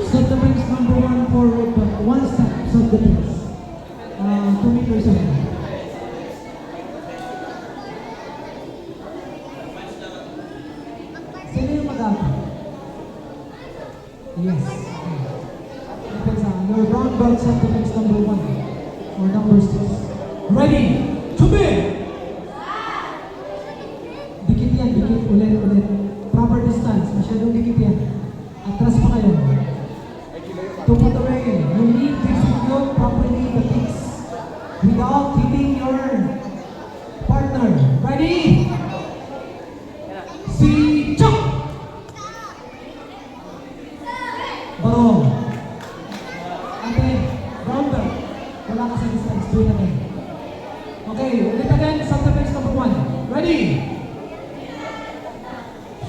Self-defense number 1 forward, but one step self-defense. 2 meters away. Sino yung mag-aata? Yes. Okay. Depends on your brown belt self-defense number 1 or number 6. Ready? 준비! Dikit yan, dikit. Ulit. Proper distance. Masyadong dikit yan. Atras pa kayo. To put away, you need to execute properly the kicks without hitting your partner. Ready? Sichok! Barong. Ate, brown belt. Wala ka sa distance. Do it again. Okay, ulit again. Self-defense number 1. Ready?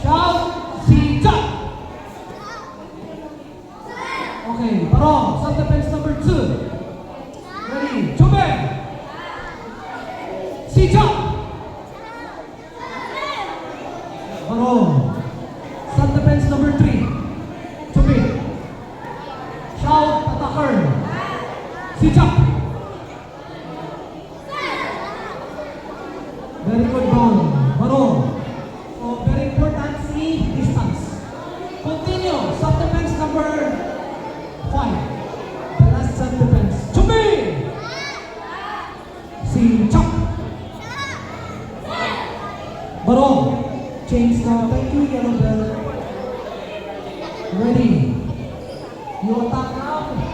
Shout! Sichok! Okay, barong. Self-defense number 2. Ready? 준비! 시작! barong. Self-defense number 3. 준비! Shout! Attacker! 시작! Very good, barong. Barong. So, very important, see distance. Continue. Self-defense number 5. The last self-defense. 준비! 시작! barong. Change now. Thank you, yellow belt. Ready. You attack now.